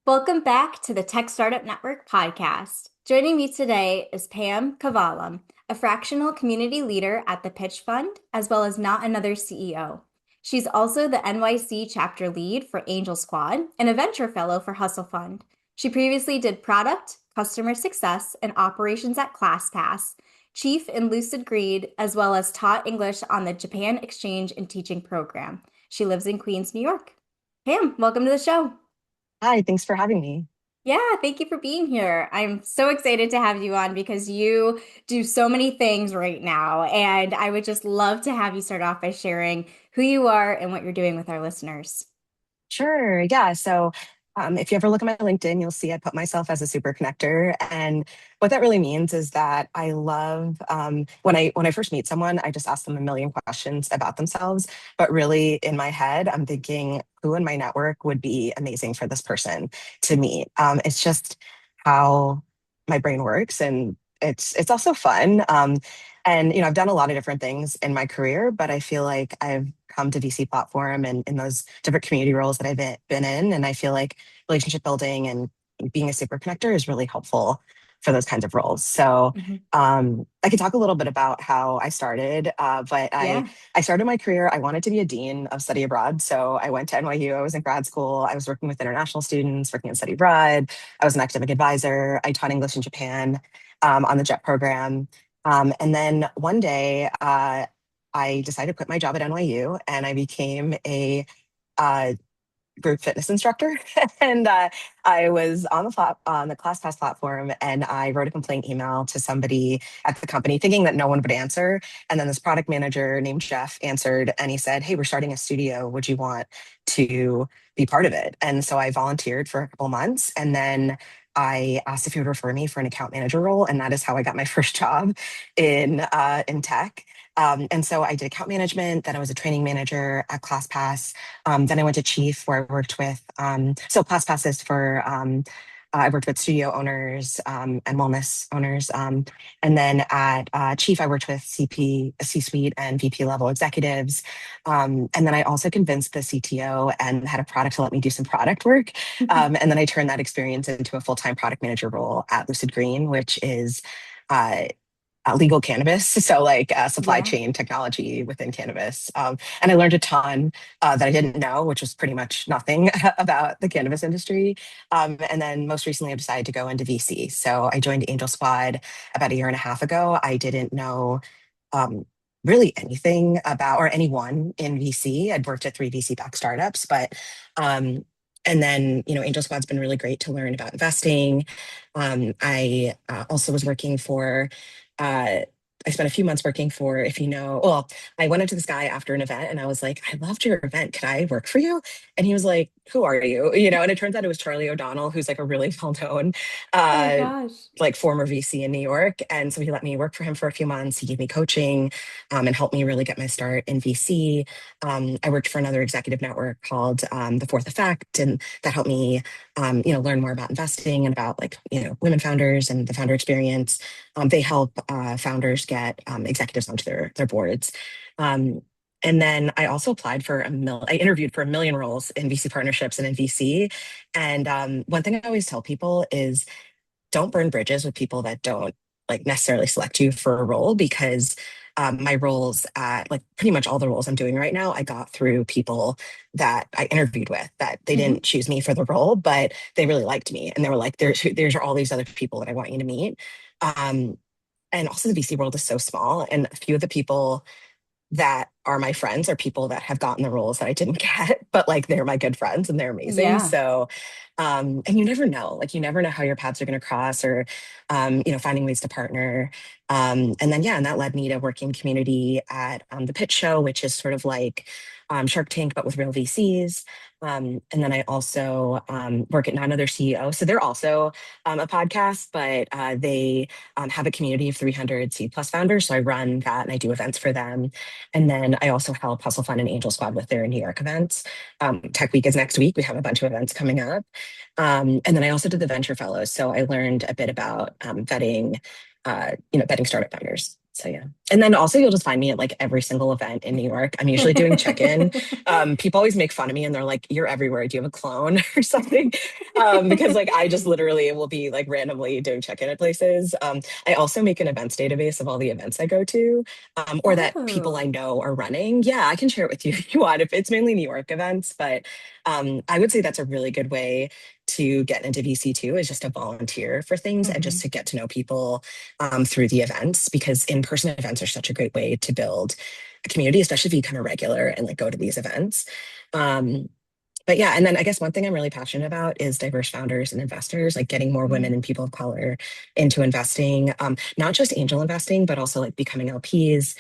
Welcome back to the Tech Startup Network podcast. Joining me today is Pam Kavalam, a fractional community leader at the Pitch Fund, as well as Not Another CEO. She's also the NYC Chapter Lead for Angel Squad and a Venture Fellow for Hustle Fund. She previously did product, customer success, and operations at ClassPass, chief in Lucid Green, as well as taught English on the Japan Exchange and Teaching Program. She lives in Queens, New York. Pam, welcome to the show. Hi, thanks for having me. Yeah, thank you for being here. I'm so excited to have you on because you do so many things right now. And I would just love to have you start off by sharing who you are and what you're doing with our listeners. Sure. Yeah. If you ever look at my LinkedIn, you'll see I put myself as a super connector. And what that really means is that I love when I first meet someone, I just ask them a million questions about themselves. But really, in my head, I'm thinking, who in my network would be amazing for this person to meet? It's just how my brain works, and it's also fun. And I've done a lot of different things in my career, but I feel like I've come to VC platform and in those different community roles that I've been in. And I feel like relationship building and being a super connector is really helpful for those kinds of roles. Mhm. I could talk a little bit about how I started, but Yeah. I started my career. I wanted to be a dean of study abroad. So I went to NYU. I was in grad school. I was working with international students, working on study abroad. I was an academic advisor. I taught English in Japan on the JET program. And then one day, I decided to quit my job at NYU and I became a uh, group fitness instructor. And I was on the ClassPass platform, and I wrote a complaint email to somebody at the company, thinking that no one would answer. And then this product manager named Jeff answered, and he said, "Hey, we're starting a studio. Would you want to be part of it?" And so I volunteered for a couple months, and then I asked if he would refer me for an account manager role, and that is how I got my first job in tech. And so I did account management. Then I was a training manager at ClassPass. Then I went to Chief, where I worked with, so ClassPass is for, I worked with studio owners and wellness owners. And then at Chief, I worked with C-suite and VP level executives. And then I also convinced the CTO and the head of product to let me do some product work. And then I turned that experience into a full-time product manager role at Lucid Green, which is uh, legal cannabis, so like supply Yeah. chain technology within cannabis. And I learned a ton that I didn't know, which was pretty much nothing about the cannabis industry. And then most recently, I decided to go into VC. So I joined Angel Squad about a year and a half ago. I didn't know um, really anything about or anyone in VC. I'd worked at three VC-backed startups, but and then, Angel Squad's been really great to learn about investing. I also was working for uh, I spent a few months working for, if you know, well, I went up to this guy after an event and I was like, "I loved your event. Could I work for you?" And he was like, "Who are you?" And it turns out it was Charlie O'Donnell, who's like a really well-known, Oh my uh, gosh. like former VC in New York. And so he let me work for him for a few months. He gave me coaching and helped me really get my start in VC. I worked for another executive network called The Fourth Effect, and that helped me, learn more about investing and about like, women founders and the founder experience. They help founders get executives onto their boards. Um, and then I also applied for I interviewed for a million roles in VC partnerships and in VC. And one thing I always tell people is don't burn bridges with people that don't like necessarily select you for a role, because my roles at like pretty much all the roles I'm doing right now, I got through people that I interviewed with, that they Mhm. didn't choose me for the role, but they really liked me. And they were like, there's all these other people that I want you to meet. Um, and also the VC world is so small. And a few of the people that are my friends are people that have gotten the roles that I didn't get, but like they're my good friends and they're amazing. Yeah. And you never know, like you never know how your paths are going to cross or, finding ways to partner. And that led me to working community at the Pitch Show, which is sort of like Shark Tank, but with real VCs. And then I also work at Not Another CEO. So they're also a podcast, but they have a community of 300 C plus founders. So I run that and I do events for them. And then I also help Hustle Fund and Angel Squad with their New York events. Tech Week is next week. We have a bunch of events coming up. And then I also did the Venture Fellows. So I learned a bit about vetting startup founders. So yeah. And then also you'll just find me at like every single event in New York. I'm usually doing check-in. People always make fun of me and they're like, "You're everywhere. Do you have a clone or something?" Because like I just literally will be like randomly doing check-in at places. I also make an events database of all the events I go to, or that people I Oh. know are running. Yeah, I can share it with you if you want. If it's mainly New York events, but I would say that's a really good way to get into VC too, is just to volunteer for things and just Hmm. to get to know people through the events, because in-person events are such a great way to build a community, especially if you kind of regular and like go to these events. Um, but yeah, and then I guess one thing I'm really passionate about is diverse founders and investors, like getting more women and people of color into investing, not just angel investing, but also like becoming LPs,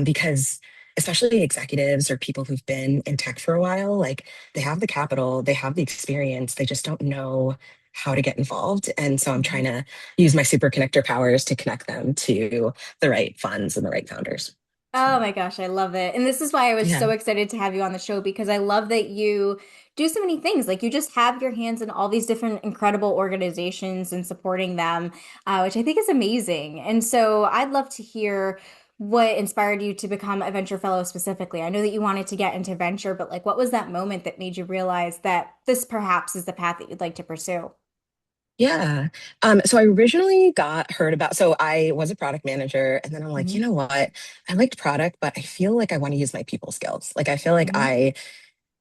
because especially executives or people who've been in tech for a while, like they have the capital, they have the experience, they just don't know how to get involved. And so I'm Hmm. trying to use my super connector powers to connect them to the right funds and the right founders. So Oh my gosh, I love it. And this is why I was yeah. so excited to have you on the show because I love that you do so many things. Like you just have your hands in all these different incredible organizations and supporting them, which I think is amazing. And so I'd love to hear what inspired you to become a venture fellow specifically. I know that you wanted to get into venture, but like what was that moment that made you realize that this perhaps is the path that you'd like to pursue? Yeah. So I originally got heard about, so I was a product manager, and then I'm like, you Hmm. know what? I liked product, but I feel like I want to use my people skills. Like I feel like Hmm. I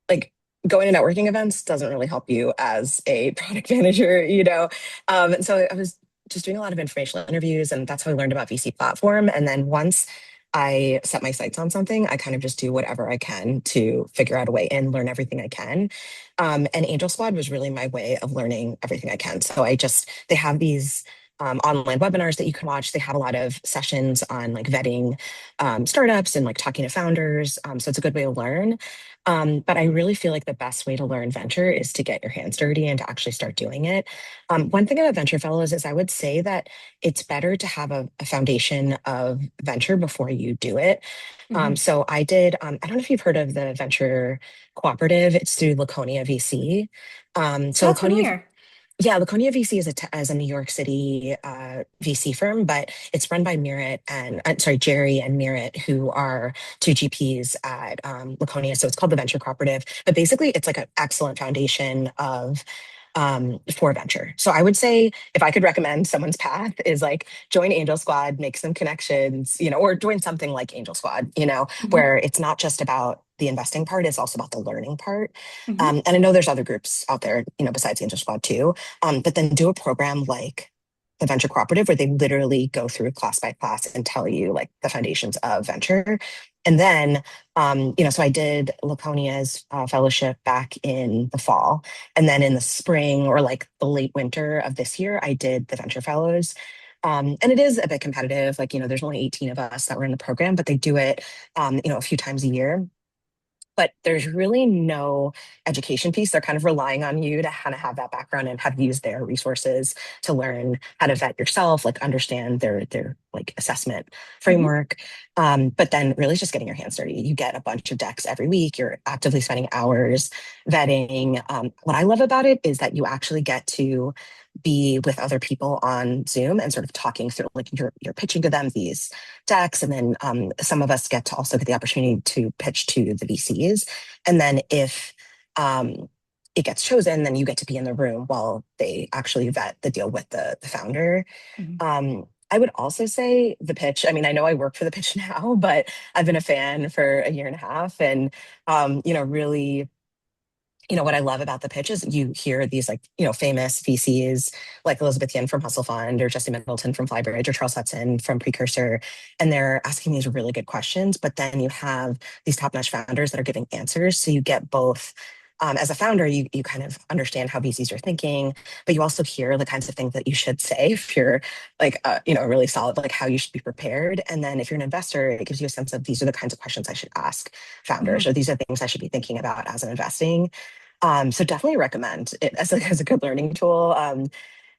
like going to networking events doesn't really help you as a product manager, you know? And so I was just doing a lot of informational interviews, and that's how I learned about VC platform. And then once I set my sights on something, I kind of just do whatever I can to figure out a way in, learn everything I can. And Angel Squad was really my way of learning everything I can. So they have these online webinars that you can watch. They have a lot of sessions on like vetting startups and like talking to founders. So it's a good way to learn. But I really feel like the best way to learn venture is to get your hands dirty and to actually start doing it. One thing about venture fellows is I would say that it's better to have a foundation of venture before you do it. Hmm. So I did, I don't know if you've heard of the venture cooperative, it's through Laconia VC. So Sounds Laconia familiar. yeah, Laconia VC is a New York City VC firm, but it's run by Jerry and Merritt, who are two GPs at Laconia. So it's called the Venture Cooperative. But basically, it's like an excellent foundation of for venture. So I would say if I could recommend someone's path is like join Angel Squad, make some connections, or join something like Angel Squad, Hmm. where it's not just about the investing part, it's also about the learning part. Hmm. And I know there's other groups out there, besides Angel Squad too. But then do a program like the Venture Cooperative where they literally go through class by class and tell you like the foundations of venture. And then, so I did Laconia's fellowship back in the fall. And then in the spring or like the late winter of this year, I did the Venture Fellows. And it is a bit competitive. Like, there's only 18 of us that were in the program, but they do it, a few times a year, but there's really no education piece. They're kind of relying on you to kind of have that background and how to use their resources to learn how to vet yourself, like understand their like assessment Hmm. framework. But then really just getting your hands dirty. You get a bunch of decks every week. You're actively spending hours vetting. What I love about it is that you actually get to be with other people on Zoom and sort of talking through, like you're pitching to them these decks, and then some of us get to also get the opportunity to pitch to the VCs, and then if it gets chosen, then you get to be in the room while they actually vet the deal with the founder. Hmm. I would also say the pitch. I mean, I know I work for the pitch now, but I've been a fan for a year and a half, and really what I love about the pitch is you hear these like, famous VCs like Elizabeth Yin from Hustle Fund or Jesse Middleton from Flybridge or Charles Hudson from Precursor. And they're asking these really good questions, but then you have these top-notch founders that are giving answers. So you get both. As a founder, you kind of understand how VCs are thinking, but you also hear the kinds of things that you should say if you're like, really solid, like how you should be prepared. And then if you're an investor, it gives you a sense of these are the kinds of questions I should ask founders, Hmm. or these are things I should be thinking about as I'm investing. So definitely recommend it as a good learning tool.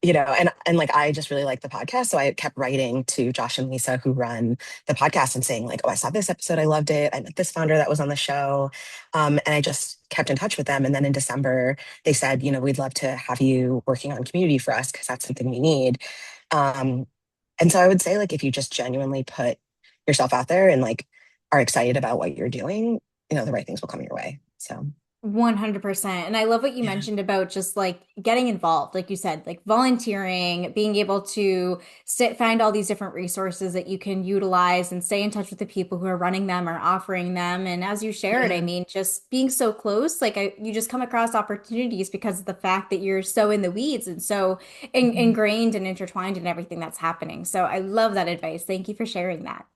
And like I just really like the podcast. So I kept writing to Josh and Lisa who run the podcast and saying, like, oh, I saw this episode, I loved it. I met this founder that was on the show. And I just kept in touch with them. And then in December, they said, we'd love to have you working on community for us because that's something we need. Um, and so I would say, like, if you just genuinely put yourself out there and like are excited about what you're doing, the right things will come your way. So 100%. And I love what you yeah. mentioned about just like getting involved, like you said, like volunteering, being able to find all these different resources that you can utilize and stay in touch with the people who are running them or offering them. And as you shared, I Yeah. mean, just being so close, like you just come across opportunities because of the fact that you're so in the weeds and so Mhm. ingrained and intertwined in everything that's happening. So I love that advice. Thank you for sharing that.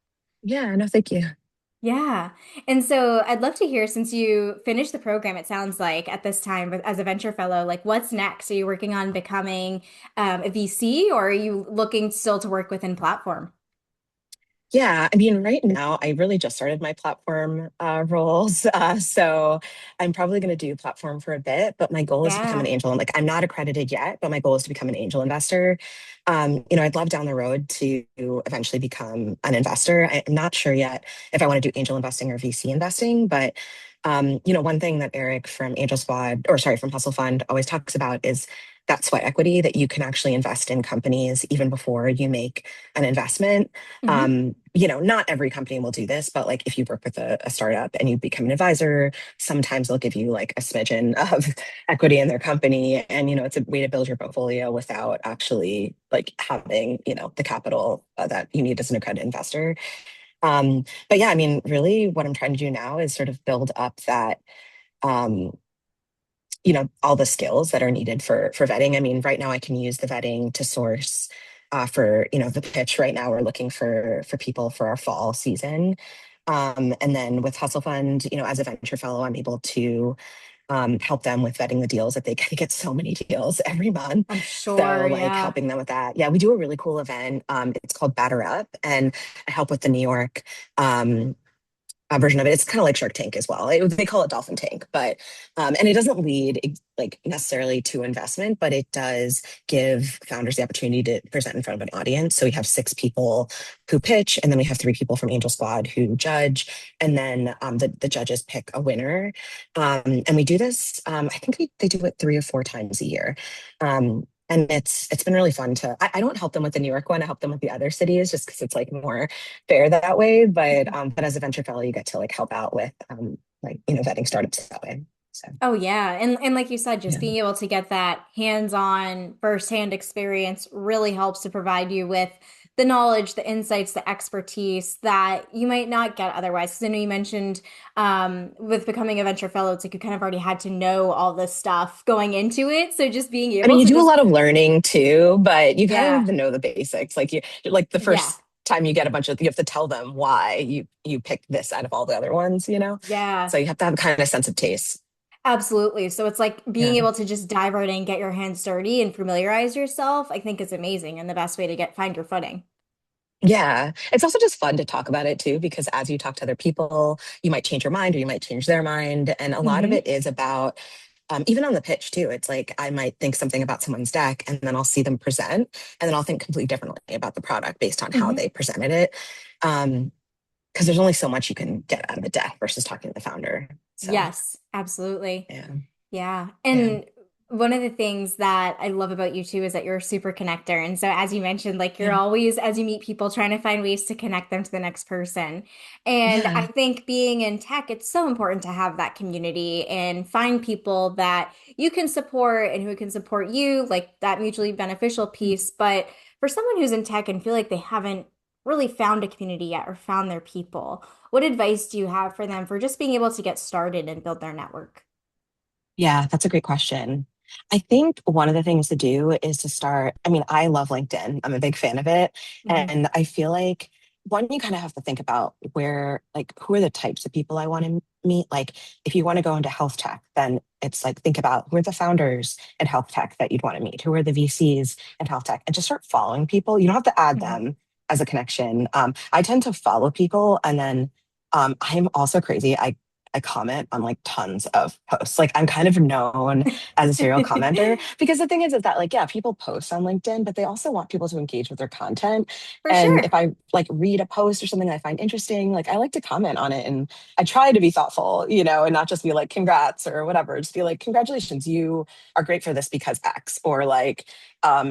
Yeah, no, thank you. Yeah. And so I'd love to hear, since you finished the program, it sounds like at this time as a venture fellow, like what's next? Are you working on becoming a VC, or are you looking still to work within platform? Yeah, I mean, right now, I really just started my platform roles. So I'm probably going to do platform for a bit, but my goal is to become an Yeah. angel. And like, I'm not accredited yet, but my goal is to become an angel investor. I'd love down the road to eventually become an investor. I'm not sure yet if I want to do angel investing or VC investing, but one thing that Eric from Angel Squad, or sorry, from Hustle Fund always talks about is that sweat equity that you can actually invest in companies even before you make an investment. Hmm. Not every company will do this, but like if you work with a startup and you become an advisor, sometimes they'll give you like a smidgen of equity in their company. And, it's a way to build your portfolio without actually like having, the capital that you need as an accredited investor. But yeah, I mean, really what I'm trying to do now is sort of build up that, um, all the skills that are needed for vetting. I mean, right now I can use the vetting to source for the pitch. Right now we're looking for people for our fall season. And then with Hustle Fund, as a venture fellow, I'm able to help them with vetting the deals that they get so many deals every month. I'm So sure. like Yeah. helping them with that. Yeah, we do a really cool event. It's called Batter Up, and I help with the New York um, version of it. It's kind of like Shark Tank as well. They call it Dolphin Tank, but and it doesn't lead like necessarily to investment, but it does give founders the opportunity to present in front of an audience. So we have 6 people who pitch, and then we have 3 people from Angel Squad who judge, and then the judges pick a winner. And we do this. I think they do it 3 or 4 times a year. And it's been really fun to. I don't help them with the New York one. I help them with the other cities just because it's like more fair that way. But as a venture fellow, you get to like help out with like vetting startups that way. So Oh yeah. And like you said, just yeah. being able to get that hands-on firsthand experience really helps to provide you with the knowledge, the insights, the expertise that you might not get otherwise. Because I know you mentioned with becoming a venture fellow, it's like you kind of already had to know all this stuff going into it. So just being I mean, able you to do a just, lot of learning too, but you kind of yeah, have to know the basics. Like the yeah, first time you get a bunch of, you have to tell them why you picked this out of all the other ones. yeah. So you have to have kind of sense of taste. Absolutely. So it's like being Yeah. able to just dive right in, get your hands dirty and familiarize yourself, I think is amazing and the best way to find your footing. Yeah. It's also just fun to talk about it too, because as you talk to other people, you might change your mind or you might change their mind. And a lot of Hmm. it is about, even on the pitch too, it's like I might think something about someone's deck and then I'll see them present and then I'll think completely differently about the product based on how Hmm. they presented it. Because there's only so much you can get out of a deck versus talking to the founder. So Yes, absolutely. yeah. Yeah. Yeah. And one of the things that I love about you too is that you're a super connector. And so, as you mentioned, like you're Yeah. always, as you meet people, trying to find ways to connect them to the next person. And I Yeah. think being in tech, it's so important to have that community and find people that you can support and who can support you, like that mutually beneficial piece. But for someone who's in tech and feel like they haven't really found a community yet or found their people, what advice do you have for them for just being able to get started and build their network? Yeah, that's a great question. I think one of the things to do is to start. I mean, I love LinkedIn. I'm a big fan of it. Mhm. And I feel like one, you kind of have to think about who are the types of people I want to meet? Like, if you want to go into health tech, then it's like, think about who are the founders in health tech that you'd want to meet? Who are the VCs in health tech? And just start following people. You don't have to add Mhm. them as a connection. I tend to follow people and then I'm also crazy. I comment on like tons of posts. Like I'm kind of known as a serial commenter because the thing is that like, yeah, people post on LinkedIn, but they also want people to engage with their content. For And sure. if I like read a post or something that I find interesting, like I like to comment on it and I try to be thoughtful, and not just be like, congrats or whatever. Just be like, congratulations, you are great for this because X. Or like,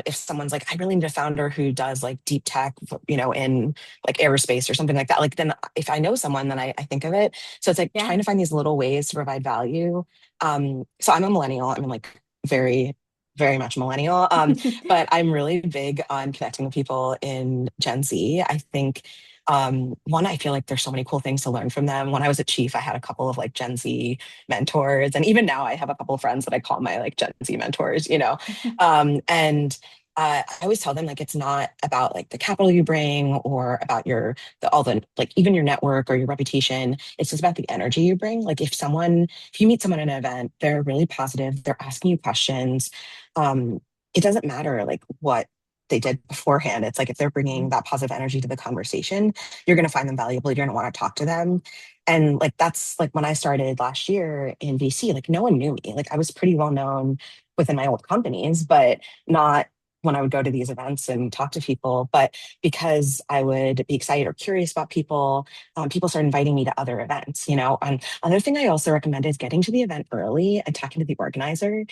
if someone's like, I really need a founder who does like deep tech, in like aerospace or something like that. Like then if I know someone, then I think of it. So it's like Yeah. trying to find these little ways to provide value. So I'm a millennial. I'm like very, very much millennial. But I'm really big on connecting with people in Gen Z. I think one, I feel like there's so many cool things to learn from them. When I was at Chief, I had a couple of like Gen Z mentors, and even now I have a couple of friends that I call my like Gen Z mentors. And I always tell them like it's not about like the capital you bring or about all the like even your network or your reputation. It's just about the energy you bring. Like if you meet someone at an event, they're really positive, they're asking you questions. Um, it doesn't matter like what they did beforehand. It's like if they're bringing that positive energy to the conversation, you're going to find them valuable. You're going to want to talk to them. And like that's like when I started last year in VC, like no one knew me. Like I was pretty well known within my old companies, but not when I would go to these events and talk to people. But because I would be excited or curious about people, people started inviting me to other events. And another thing I also recommend is getting to the event early and talking to the organizer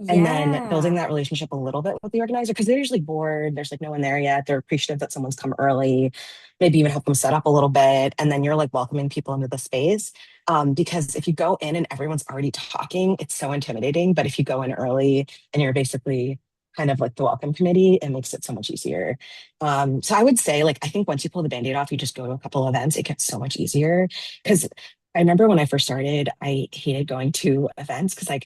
and then building Yeah. that relationship a little bit with the organizer because they're usually bored. There's like no one there yet. They're appreciative that someone's come early, maybe even help them set up a little bit. And then you're like welcoming people into the space. Because if you go in and everyone's already talking, it's so intimidating. But if you go in early and you're basically kind of like the welcome committee, it makes it so much easier. So I would say, like, I think once you pull the band-aid off, you just go to a couple of events, it gets so much easier. Because I remember when I first started, I hated going to events because like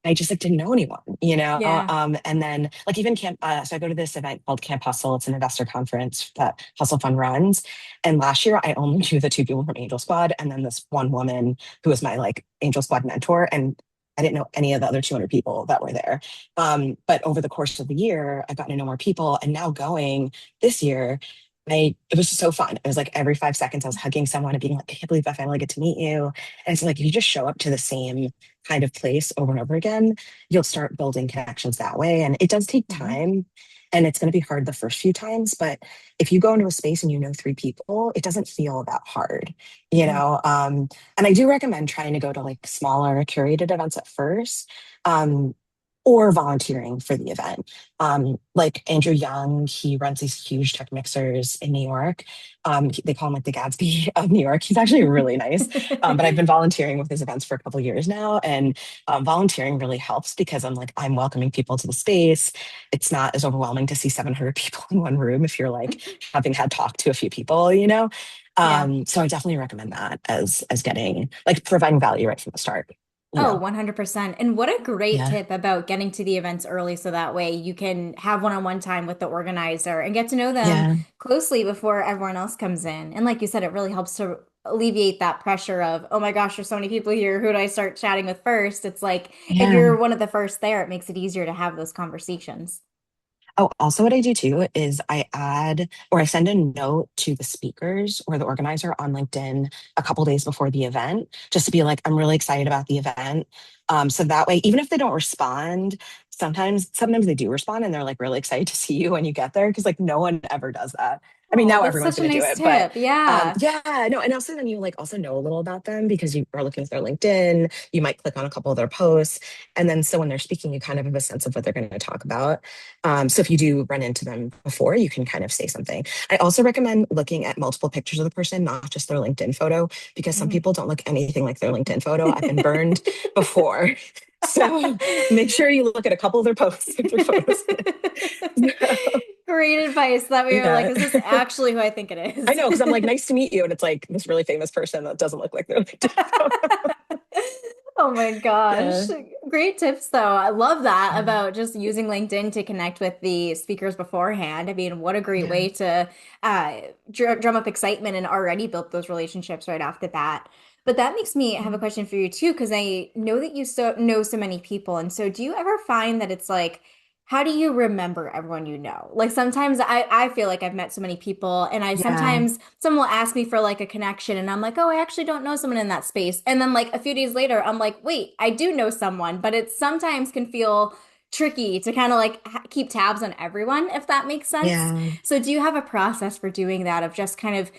I just like didn't know anyone. Yeah. And then like even so I go to this event called Camp Hustle. It's an investor conference that Hustle Fund runs. And last year I only knew the two people from Angel Squad and then this one woman who was my like Angel Squad mentor. And I didn't know any of the other 200 people that were there. But over the course of the year, I've gotten to know more people. And now going this year, it was just so fun. It was like every 5 seconds I was hugging someone and being like, I can't believe I finally get to meet you. And it's like if you just show up to the same kind of place over and over again, you'll start building connections that way. And it does take Mhm. time and it's going to be hard the first few times. But if you go into a space and you know three people, it doesn't feel that hard, you Mhm. know? And I do recommend trying to go to like smaller curated events at first. Um, or volunteering for the event. Like Andrew Young, he runs these huge tech mixers in New York. They call him like the Gatsby of New York. He's actually really nice. But I've been volunteering with his events for a couple of years now, and volunteering really helps because I'm welcoming people to the space. It's not as overwhelming to see 700 people in one room if you're like having had talked to a few people. Yeah. So I definitely recommend that as getting like providing value right from the start. You Oh, know, 100%. And what a great yeah, tip about getting to the events early so that way you can have one-on-one time with the organizer and get to know them yeah, closely before everyone else comes in. And like you said, it really helps to alleviate that pressure of, oh my gosh, there's so many people here. Who do I start chatting with first? It's like if yeah. you're one of the first there, it makes it easier to have those conversations. Oh, also what I do too is I add or I send a note to the speakers or the organizer on LinkedIn a couple days before the event, just to be like, I'm really excited about the event. So that way, even if they don't respond, sometimes they do respond and they're like really excited to see you when you get there because like no one ever does that. I mean, Oh, now that's everyone's such a going to do nice it, but tip. Yeah. yeah, no, and also then you like also know a little about them because you are looking at their LinkedIn. You might click on a couple of their posts, and then so when they're speaking, you kind of have a sense of what they're going to talk about. So if you do run into them before, you can kind of say something. I also recommend looking at multiple pictures of the person, not just their LinkedIn photo, because some Mhm. people don't look anything like their LinkedIn photo. I've been burned before. So make sure you look at a couple of their posts with their photos. Great advice. That way you're like, Yeah. is this actually who I think it I is? know, because I'm like, nice to meet you. And it's like this really famous person that doesn't look like their LinkedIn photo. Oh my gosh. Yeah. Great tips, though. I love that Yeah. about just using LinkedIn to connect with the speakers beforehand. I mean, what a great Yeah. way to drum up excitement and already built those relationships right off the bat. But that makes me have a question for you too, because I know that you know so many people. And so do you ever find that it's like how do you remember everyone you know? Like sometimes I feel like I've met so many people and I Yeah. sometimes someone will ask me for like a connection and I'm like, oh, I actually don't know someone in that space. And then like a few days later, I'm like, wait, I do know someone, but it sometimes can feel tricky to kind of like keep tabs on everyone, if that makes sense. Yeah. So do you have a process for doing that of just kind of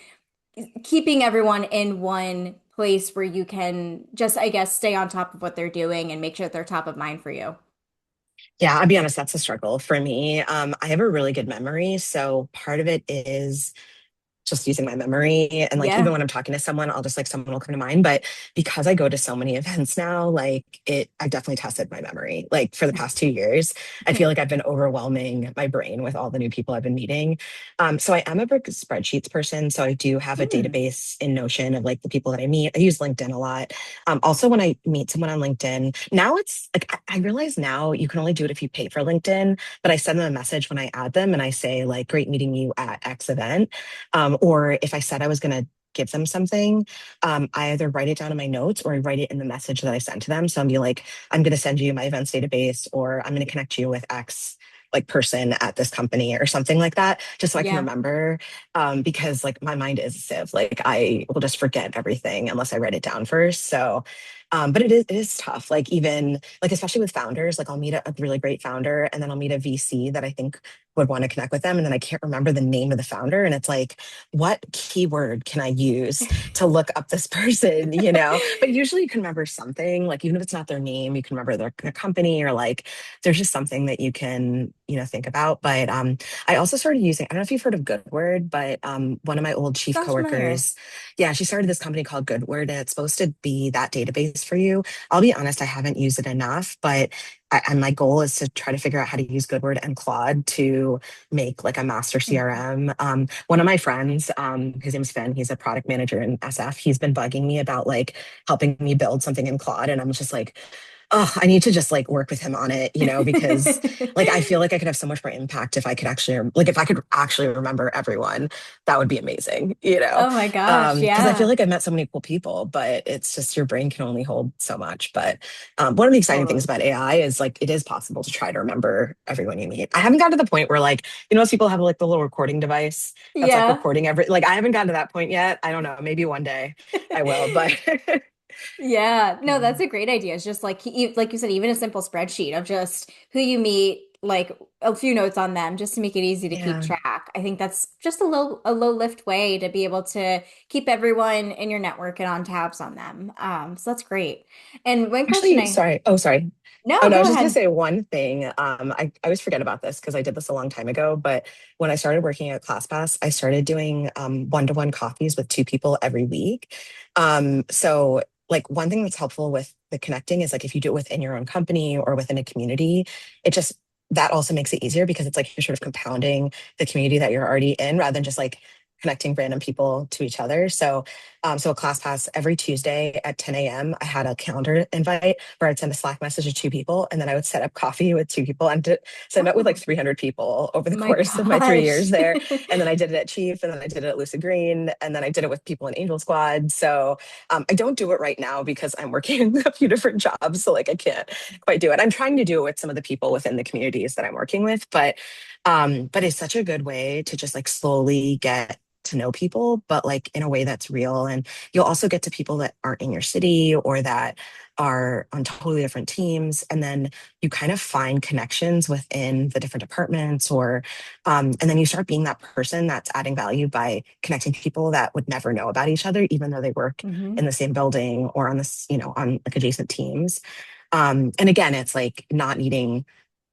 keeping everyone in one place where you can just, I guess, stay on top of what they're doing and make sure that they're top of mind for you? Yeah, I'll be honest, that's a struggle for me. I have a really good memory, so part of it is just using my memory. And like, even Yeah. when I'm talking to someone, I'll just like, someone will come to mind. But because I go to so many events now, I've definitely tested my memory. Like for the past 2 years, I feel like I've been overwhelming my brain with all the new people I've been meeting. So I am a big spreadsheets person. So I do have a Hmm. database in Notion of like the people that I meet. I use LinkedIn a lot. Also, when I meet someone on LinkedIn, now it's like, I realize now you can only do it if you pay for LinkedIn, but I send them a message when I add them and I say like, great meeting you at X event. Or if I said I was going to give them something, I either write it down in my notes or I write it in the message that I send to them. So I'm be like, I'm going to send you my events database, or I'm going to connect you with X like person at this company or something like that, just so I can Yeah. remember. Because like my mind is a sieve. Like I will just forget everything unless I write it down first. So, but it is tough. Like even like especially with founders, like I'll meet a really great founder and then I'll meet a VC that I think would want to connect with them, and then I can't remember the name of the founder, and it's like, what keyword can I use to look up this person, But usually you can remember something, like even if it's not their name, you can remember their company, or like there's just something that you can, think about. But I also started using, I don't know if you've heard of Goodword, but one of my old chief Sounds familiar. coworkers, yeah, she started this company called Goodword, and it's supposed to be that database for you. I'll be honest, I haven't used it enough, but and my goal is to try to figure out how to use Goodword and Claude to make like a master Mhm. CRM. One of my friends, his name's Finn, he's a product manager in SF. He's been bugging me about like helping me build something in Claude. And I'm just like, oh, I need to just like work with him on it, because like I feel like I could have so much more impact if I could actually like if I could actually remember everyone, that would be amazing, Oh my gosh, because I feel yeah, like I've met so many cool people, but it's just your brain can only hold so much. But one of the exciting things totally. about AI is like it is possible to try to remember everyone you meet. I haven't gotten to the point where like most people have like the little recording device that's like Yeah. recording every like I haven't gotten to that point yet. I don't know, maybe one day I will, but Yeah, no, yeah. that's a great idea. It's just like like you said, even a simple spreadsheet of just who you meet, like a few notes on them, just to make it easy to keep Yeah. track. I think that's just a low lift way to be able to keep everyone in your network and on tabs on them. So that's great. And one question Actually, I sorry. Oh, sorry. Oh no, no, I go was just gonna ahead. say one thing. I always forget about this because I did this a long time ago. But when I started working at ClassPass, I started doing one-to-one coffees with two people every week. So like one thing that's helpful with the connecting is like if you do it within your own company or within a community, it just that also makes it easier because it's like you're sort of compounding the community that you're already in rather than just like connecting random people to each other. So a ClassPass every Tuesday at 10 a.m. I had a calendar invite where I'd send a Slack message to two people, and then I would set up coffee with two people. So I met with like Oh 300 people over the my course of my 3 years gosh. there. And then I did it at Chief, and then I did it at Lucid Green, and then I did it with people in Angel Squad. So I don't do it right now because I'm working a few different jobs. So like I can't quite do it. I'm trying to do it with some of the people within the communities that I'm working with, but it's such a good way to just like slowly get to know people, but like in a way that's real. And you'll also get to people that aren't in your city or that are on totally different teams. And then you kind of find connections within the different departments and then you start being that person that's adding value by connecting people that would never know about each other, even though they work in Hmm. the same building or on this, on like adjacent teams. And again, it's like not needing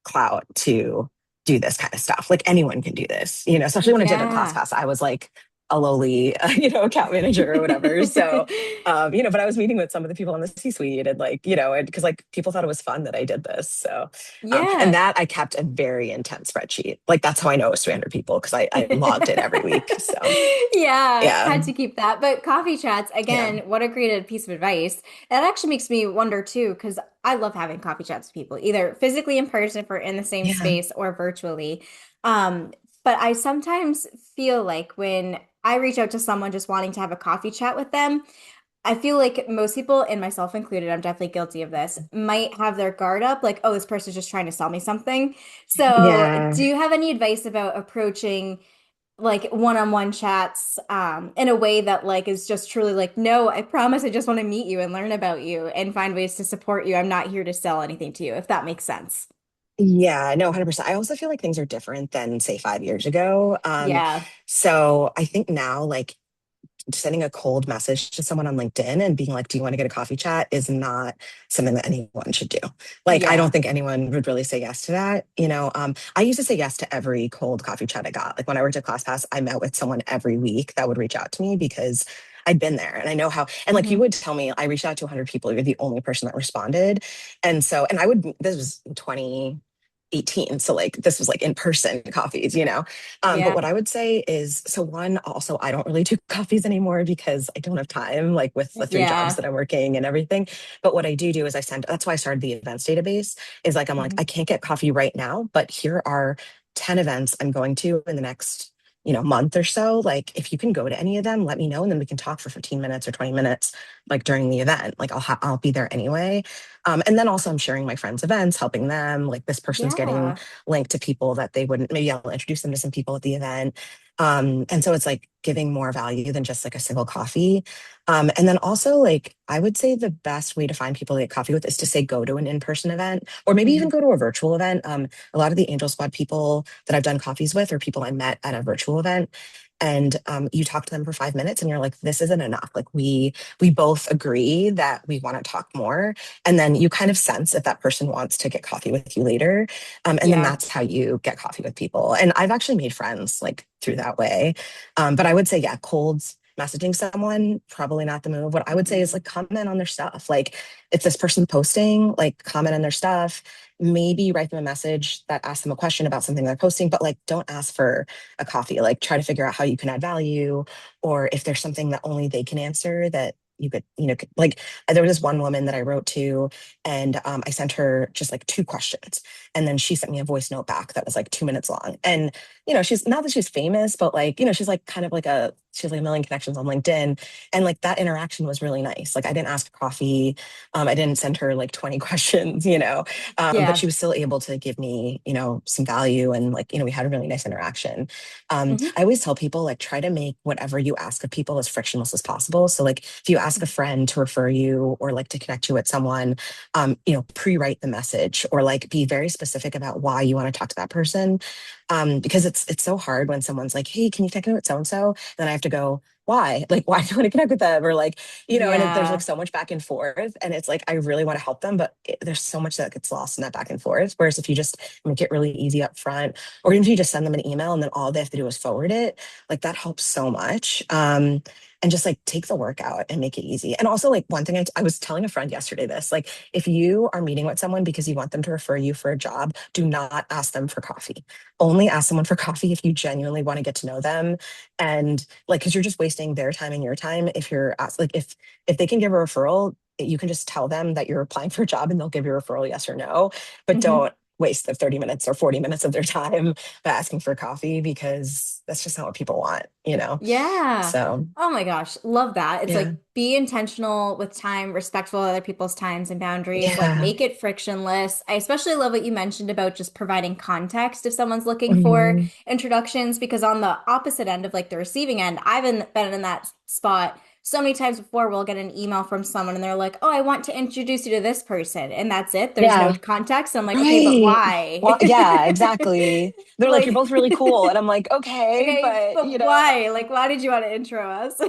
clout to do this kind of stuff. Like anyone can do this, especially when I did a class Yeah. pass, I was like a lowly, account manager or whatever. So, but I was meeting with some of the people in the C-suite and like, because like people thought it was fun that I did this. So, and Yeah. that I kept a very intense spreadsheet. Like that's how I know it was 300 people because I logged it every week. So Yeah, yeah, had to keep that. But coffee chats, yeah, again, what a great piece of advice. That actually makes me wonder too, because I love having coffee chats with people, either physically in person if we're in the same yeah. space or virtually. Um, but I sometimes feel like when I reach out to someone just wanting to have a coffee chat with them, I feel like most people, and myself included, I'm definitely guilty of this, might have their guard up, like, oh, this person's just trying to sell me something. So, Yeah. do you have any advice about approaching like one-on-one chats in a way that like is just truly like, no, I promise I just want to meet you and learn about you and find ways to support you. I'm not here to sell anything to you, if that makes sense. Yeah, no, 100%. I also feel like things are different than say 5 years ago. Yeah. So I think now, like, sending a cold message to someone on LinkedIn and being like, do you want to get a coffee chat is not something that anyone should do. Like, I don't Yeah. think anyone would really say yes to that. I used to say yes to every cold coffee chat I got. Like when I worked at ClassPass, I met with someone every week that would reach out to me because I'd been there and I know how, and like you Hmm. would tell me, I reached out to 100 people, you're the only person that responded. And I would, this was 2018. So like this was like in person coffees. But Yeah. what I would say is, so one, also, I don't really do coffees anymore because I don't have time, like with the three jobs Yeah. that I'm working and everything. But what I do is that's why I started the events database is like, I'm like, Hmm. I can't get coffee right now, but here are 10 events I'm going to in the next, month or so. Like if you can go to any of them, let me know. And then we can talk for 15 minutes or 20 minutes, like during the event, like I'll be there anyway. And then also I'm sharing my friends' events, helping them, like this person's getting Yeah. link to people that they wouldn't, maybe I'll introduce them to some people at the event. And so it's like giving more value than just like a single coffee. And then also like I would say the best way to find people to get coffee with is to say go to an in-person event or maybe even Hmm. go to a virtual event. A lot of the Angel Squad people that I've done coffees with are people I met at a virtual event. And you talk to them for 5 minutes and you're like, this isn't enough. Like we both agree that we want to talk more. And then you kind of sense if that person wants to get coffee with you later. And then Yeah. that's how you get coffee with people. And I've actually made friends like through that way. But I would say, yeah, cold messaging someone, probably not the move. What I would say is Mm-mm. like comment on their stuff. Like if this person posting, like comment on their stuff, maybe write them a message that asks them a question about something they're posting, but like don't ask for a coffee. Like try to figure out how you can add value or if there's something that only they can answer that you could, like there was this one woman that I wrote to and I sent her just like two questions. And then she sent me a voice note back that was like 2 minutes long. And, she's not that she's famous, but like, she's like kind of like she has like a million connections on LinkedIn. And like that interaction was really nice. Like I didn't ask for coffee. I didn't send her like 20 questions. But Yeah. she was still able to give me, some value. And like, we had a really nice interaction. Hmm. I always tell people like try to make whatever you ask of people as frictionless as possible. So like if you ask a friend to refer you or like to connect you with someone, pre-write the message or like be very specific about why you want to talk to that person. Because it's so hard when someone's like, hey, can you connect me with so and so? Then I have to go, why? Like, why do you want to connect with them? Or like, there's like Yeah. so much back and forth. And it's like, I really want to help them, but there's so much that gets lost in that back and forth. Whereas if you just make it really easy up front, or even if you just send them an email and then all they have to do is forward it, like that helps so much. And just like take the work out and make it easy. And also, like, one thing I was telling a friend yesterday this, like, if you are meeting with someone because you want them to refer you for a job, do not ask them for coffee. Only ask someone for coffee if you genuinely want to get to know them. And like, because you're just wasting their time and your time. If you're asked, like, if they can give a referral, you can just tell them that you're applying for a job and they'll give you a referral, yes or no. But Hmm. don't waste the 30 minutes or 40 minutes of their time by asking for coffee because that's just not what people want. Yeah. So, Oh my gosh, love that. It's yeah. like be intentional with time, respectful of other people's times and boundaries, like Yeah. make it frictionless. I especially love what you mentioned about just providing context if someone's looking for Mhm. introductions, because on the opposite end of like the receiving end, I've been in that spot so many times before. We'll get an email from someone and they're like, "Oh, I want to introduce you to this person." And that's it. There's no Yeah. context. I'm like, "Okay, but Right. why?" Well, yeah, exactly. They're like, you're Like, both really cool. And I'm like, okay, okay, but but why? Like, why did you want to intro us?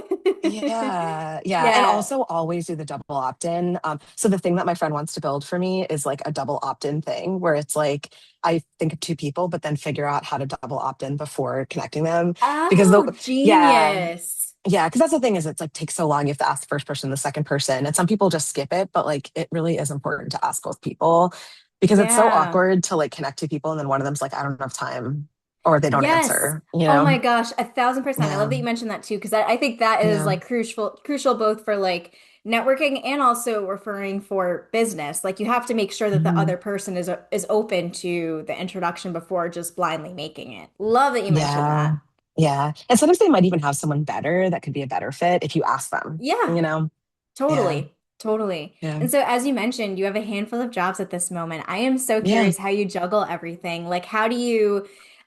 yeah, yeah. And Yeah. also always do the double opt-in. So the thing that my friend wants to build for me is like a double opt-in thing where it's like I think of two people, but then figure out how to double opt-in before connecting them. Because Oh, yeah, genius. yeah, because that's the thing is it's like takes so long. You have to ask the first person, the second person. And some people just skip it, but like it really is important to ask both people because it's so Yeah. awkward to like connect to people and then one of them's like, I don't have time or they don't Yes. answer, Oh my gosh, 1,000%. I love Yeah. that you mentioned that too, because I think that is Yeah. like crucial both for like networking and also referring for business. Like you have to make sure that the Mhm. other person is open to the introduction before just blindly making it. Love that you mentioned Yeah. that. Yeah. And sometimes they might even have someone better that could be a better fit if you ask them, Yeah. you know? Yeah. Totally. Totally. Yeah. And so, as you mentioned, you have a handful of jobs at this moment. I am so Yeah. curious how you juggle everything. Like, how do you,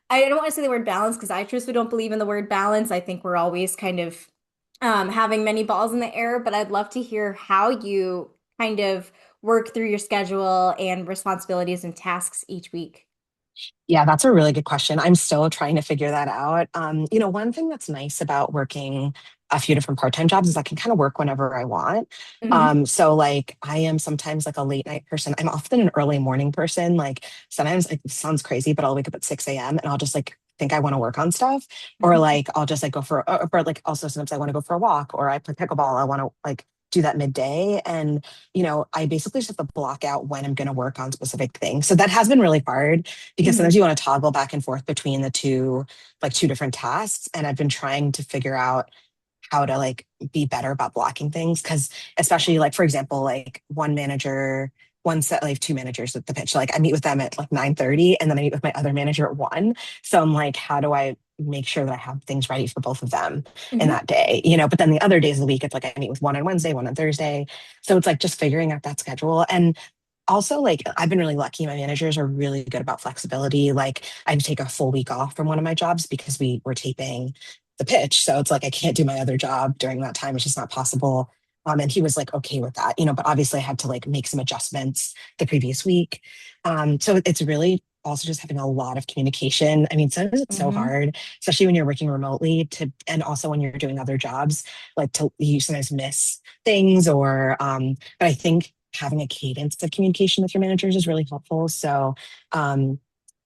I don't want to say the word balance because I truthfully don't believe in the word balance. I think we're always kind of having many balls in the air, but I'd love to hear how you kind of work through your schedule and responsibilities and tasks each week. Yeah, that's a really good question. I'm still trying to figure that out. One thing that's nice about working a few different part-time jobs is I can kind of work whenever I want. Hmm. So like I am sometimes like a late night person. I'm often an early morning person. Like sometimes it sounds crazy, but I'll wake up at 6 a.m. and I'll just like think I want to work on stuff. Or like I'll just like go for or like also sometimes I want to go for a walk or I play pickleball. I want to like do that midday. And I basically just have to block out when I'm going to work on specific things. So that has been really hard because sometimes Hmm. you want to toggle back and forth between the two, like two different tasks. And I've been trying to figure out how to like be better about blocking things. Cause especially like, for example, like one set, like two managers at the pitch, like I meet with them at like 9:30 and then I meet with my other manager at 1. So I'm like, how do I make sure that I have things ready for both of them in Hmm. that day? But then the other days of the week, it's like I meet with one on Wednesday, one on Thursday. So it's like just figuring out that schedule. And also like I've been really lucky. My managers are really good about flexibility. Like I had to take a full week off from one of my jobs because we were taping the pitch. So it's like I can't do my other job during that time. It's just not possible. And he was like okay with that, but obviously I had to like make some adjustments the previous week. So it's really also just having a lot of communication. I mean, sometimes it's so Hmm. hard, especially when you're working remotely and also when you're doing other jobs, like you sometimes miss things but I think having a cadence of communication with your managers is really helpful. So,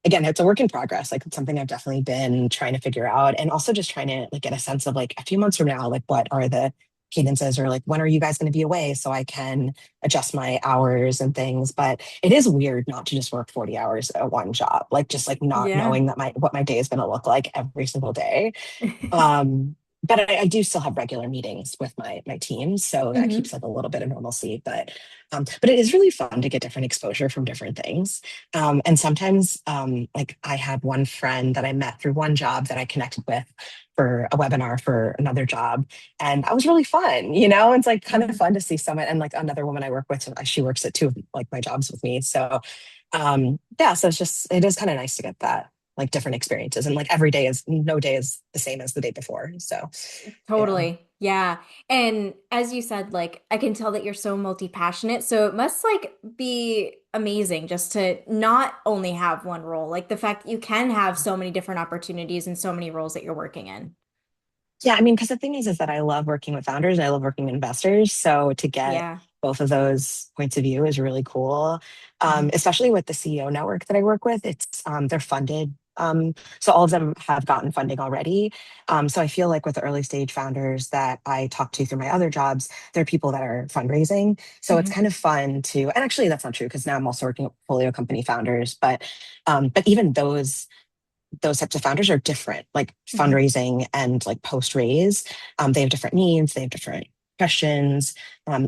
again, it's a work in progress. Like it's something I've definitely been trying to figure out, and also just trying to like get a sense of like a few months from now, like what are the cadences or like when are you guys going to be away so I can adjust my hours and things. But it is weird not to just work 40 hours at one job, like just like not Yeah. knowing that my what my day is going to look like every single day. Um, but I do still have regular meetings with my team, so that Hmm. keeps like a little bit of normalcy. But it is really fun to get different exposure from different things. And sometimes, like I had one friend that I met through one job that I connected with for a webinar for another job, and that was really fun. It's like kind of Hmm. fun to see someone and like another woman I work with. She works at two of like my jobs with me, so yeah. So it is kind of nice to get that like different experiences and like every day is no day is the same as the day before, so yeah. Totally. Yeah. And as you said, like I can tell that you're so multi-passionate. So it must like be amazing just to not only have one role, like the fact that you can have so many different opportunities and so many roles that you're working in. Yeah, I mean, because the thing is that I love working with founders and I love working with investors. So to get Yeah. both of those points of view is really cool. Hmm. Especially with the CEO network that I work with, they're funded. So all of them have gotten funding already. So I feel like with the early stage founders that I talk to through my other jobs, they're people that are fundraising. So it's Hmm. kind of fun to, and actually that's not true because now I'm also working with portfolio company founders, but even those types of founders are different, like Hmm. fundraising and like post raise. They have different needs, they have different questions.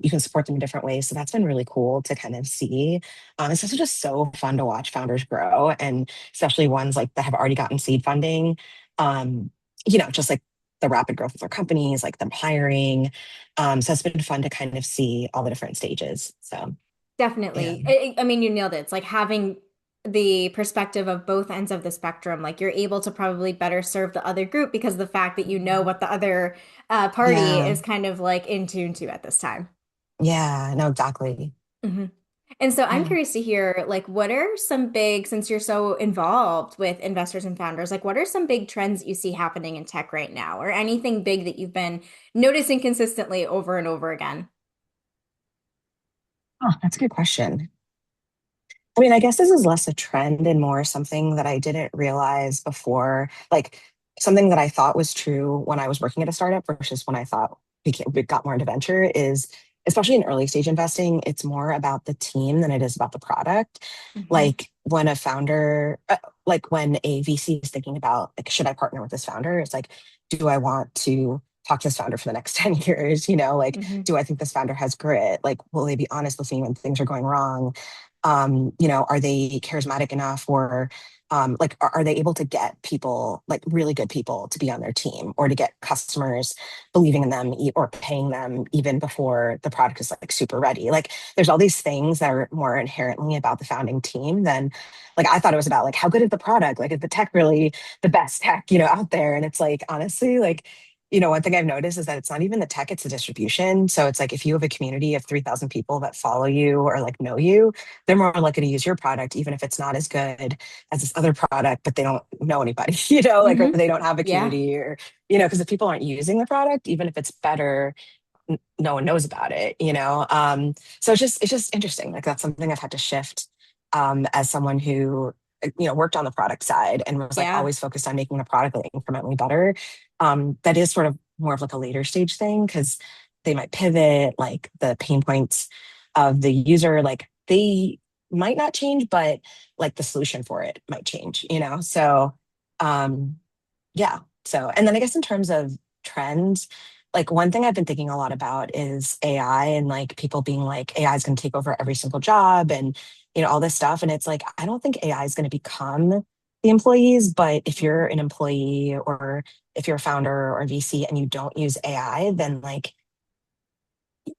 You can support them in different ways. So that's been really cool to kind of see. It's also just so fun to watch founders grow, and especially ones like that have already gotten seed funding. Um, just like the rapid growth of their companies, like them hiring. So it's been fun to kind of see all the different stages. So yeah. Definitely. I mean, you nailed it. It's like having the perspective of both ends of the spectrum. Like you're able to probably better serve the other group because of the fact that you know what the other party Yeah. is kind of like in tune to at this time. Yeah. No, exactly. Hmm. And so I'm Yeah. curious to hear, like, what are some big, since you're so involved with investors and founders, like, what are some big trends that you see happening in tech right now, or anything big that you've been noticing consistently over and over again? Oh, that's a good question. I mean, I guess this is less a trend and more something that I didn't realize before, like something that I thought was true when I was working at a startup versus when I thought we got more into venture is, especially in early stage investing, it's more about the team than it is about the product. Hmm. Like when a founder, like when a VC is thinking about, like, should I partner with this founder? It's like, do I want to talk to this founder for the next 10 years? Like, Hmm. do I think this founder has grit? Like, will they be honest with me when things are going wrong? Are they charismatic enough, or like are they able to get people, like really good people, to be on their team, or to get customers believing in them, or paying them even before the product is like super ready. Like there's all these things that are more inherently about the founding team than, like, I thought it was about like how good is the product, like is the tech really the best tech, out there. And it's like, honestly, like, one thing I've noticed is that it's not even the tech, it's the distribution. So it's like if you have a community of 3,000 people that follow you or like know you, they're more likely to use your product, even if it's not as good as this other product, but they don't know anybody, like, or Hmm. they don't have a Yeah. community, or, because if people aren't using the product, even if it's better, no one knows about it. So it's just interesting. Like that's something I've had to shift, as someone who, worked on the product side and was like Yeah. always focused on making the product like incrementally better. That is sort of more of like a later stage thing, because they might pivot, like the pain points of the user, like they might not change, but like the solution for it might change. So um yeah. So, and then I guess in terms of trends, like one thing I've been thinking a lot about is AI, and like people being like, AI is going to take over every single job, and, all this stuff. And it's like, I don't think AI is going to become the employees, but if you're an employee, or if you're a founder or a VC and you don't use AI, then like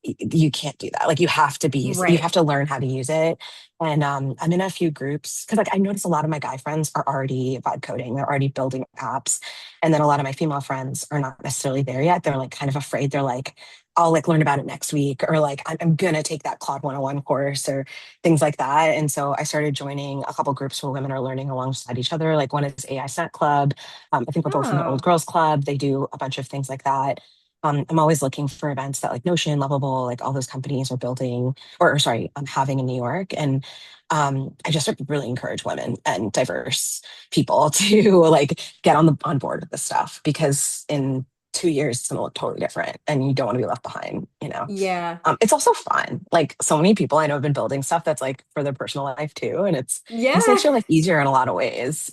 you can't do that. Like you Right. have to learn how to use it. And I'm in a few groups because like I notice a lot of my guy friends are already vibe coding, they're already building apps. And then a lot of my female friends are not necessarily there yet. They're like kind of afraid. They're like, I'll like learn about it next week, or like I'm gonna take that Claude 101 course, or things like that. And so I started joining a couple groups where women are learning alongside each other. Like one is AI Snack Club. I think we're both in the Old Oh. Girls Club. They do a bunch of things like that. I'm always looking for events that like Notion, Lovable, like all those companies are building, or sorry, I'm having in New York. And I just really encourage women and diverse people to like get on board with this stuff, because in 2 years it's gonna look totally different, and you don't want to be left behind. Yeah. It's also fun. Like so many people I know have been building stuff that's like for their personal life too, and it just Yeah. makes your life easier in a lot of ways.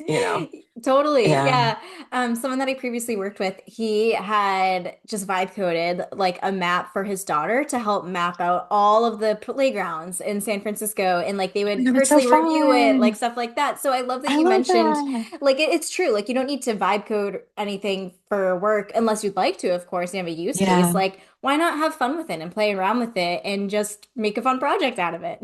Totally. Yeah. Yeah. Someone that I previously worked with, he had just vibe coded like a map for his daughter to help map out all of the playgrounds in San Francisco. And like they Oh my would God, that's so personally review it, like fun. stuff like that. So I love that I you love mentioned, that. like, it's true. Like you don't need to vibe code anything for work unless you'd like to, of course, you have a use case. Yeah. Like, why not have fun with it and play around with it and just make a fun project out of it?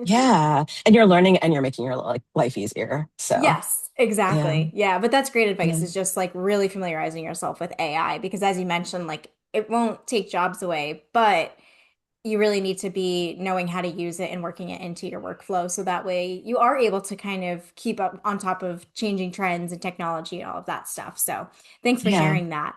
Yeah. And you're learning and you're making your like life easier. So, Yes, yeah. exactly. Yeah, but that's great advice Yeah. is just like really familiarizing yourself with AI because as you mentioned, like it won't take jobs away, but you really need to be knowing how to use it and working it into your workflow so that way you are able to kind of keep up on top of changing trends and technology and all of that stuff. So, thanks for Yeah. sharing that.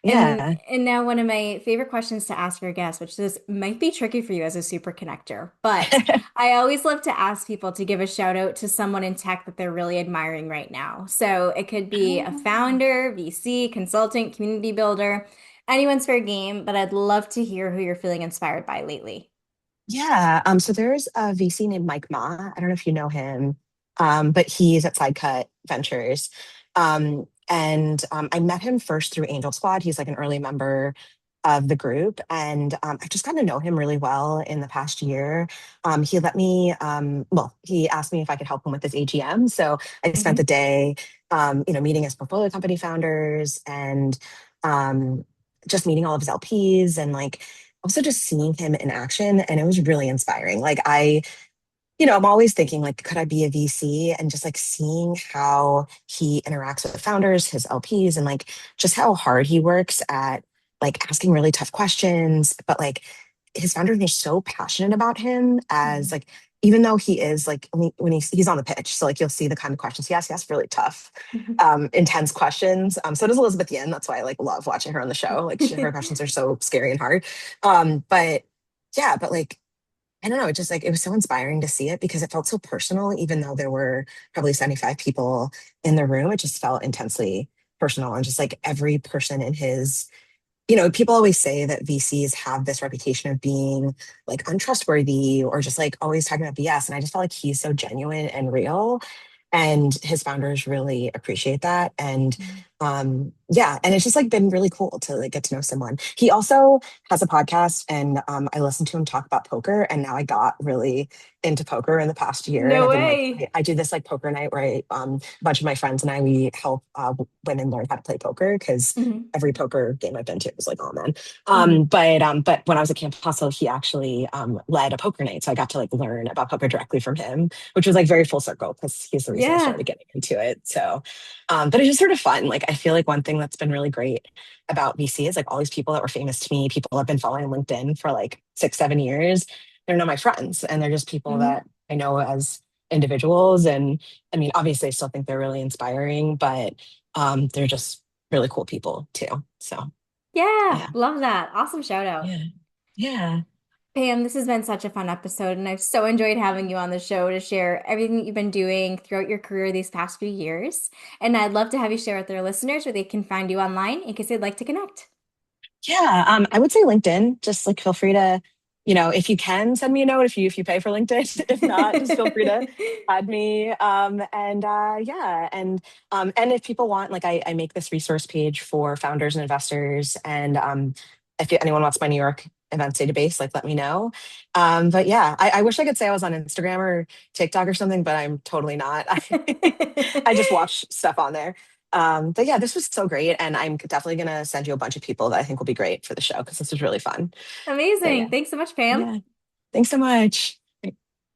And Yeah. and now one of my favorite questions to ask your guests, which this might be tricky for you as a super connector, but I always love to ask people to give a shout out to someone in tech that they're really admiring right now. So it could be a founder, VC, consultant, community builder, anyone's fair game, but I'd love to hear who you're feeling inspired by lately. Yeah. So there's a VC named Mike Ma. I don't know if you know him, but he's at Sidecut Ventures. And I met him first through Angel Squad. He's like an early member of the group. And I just got to know him really well in the past year. He let me, well, he asked me if I could help him with his AGM. So I spent the Mhm. day, meeting his portfolio company founders, and um, just meeting all of his LPs, and like, also just seeing him in action, and it was really inspiring. Like I'm always thinking like, could I be a VC? And just like seeing how he interacts with the founders, his LPs, and like just how hard he works at like asking really tough questions. But like his founders are so passionate about him, as Mhm. like, even though he is like, when he's on the pitch, so like you'll see the kind of questions he asks really tough, intense questions. So does Elizabeth Yin. That's why I like love watching her on the show. Like her questions are so scary and hard. But yeah, but like I don't know, it just like it was so inspiring to see it, because it felt so personal, even though there were probably 75 people in the room. It just felt intensely personal, and just like every person in his, people always say that VCs have this reputation of being like untrustworthy, or just like always talking about BS. And I just felt like he's so genuine and real. And his founders really appreciate that. And yeah, and it's just like been really cool to like get to know someone. He also has a podcast, and I listened to him talk about poker, and now I got really into poker in the past year, and No I've been like, way. I do this like poker night where a bunch of my friends and I we help women learn how to play poker because Hmm. every poker game I've been to was like all men. Hmm. But when I was at Camp Hustle, he actually led a poker night, so I got to like learn about poker directly from him, which was like very full circle because he's the reason I Yeah. started getting into it. So but it's just sort of fun. Like I feel like one thing that's been really great about VC is like all these people that were famous to me, people I've been following on LinkedIn for like 6, 7 years. They're not my friends, and they're just people Hmm. that I know as individuals. And I mean, obviously, I still think they're really inspiring, but they're just really cool people too. So Yeah. yeah, Love that. Awesome shout out. yeah, yeah. Pam, this has been such a fun episode, and I've so enjoyed having you on the show to share everything that you've been doing throughout your career these past few years. And I'd love to have you share with our listeners where they can find you online in case they'd like to connect. Yeah, I would say LinkedIn. Just like feel free to, if you can send me a note if you pay for LinkedIn. If not, just feel free to add me. And yeah, and if people want, like I make this resource page for founders and investors, and if anyone wants my New York events database, like let me know. But yeah, I wish I could say I was on Instagram or TikTok or something, but I'm totally not. I just watch stuff on there. But yeah, this was so great. And I'm definitely going to send you a bunch of people that I think will be great for the show because this was really fun. So yeah. Amazing. Thanks so much, Pam. Yeah. Thanks so much.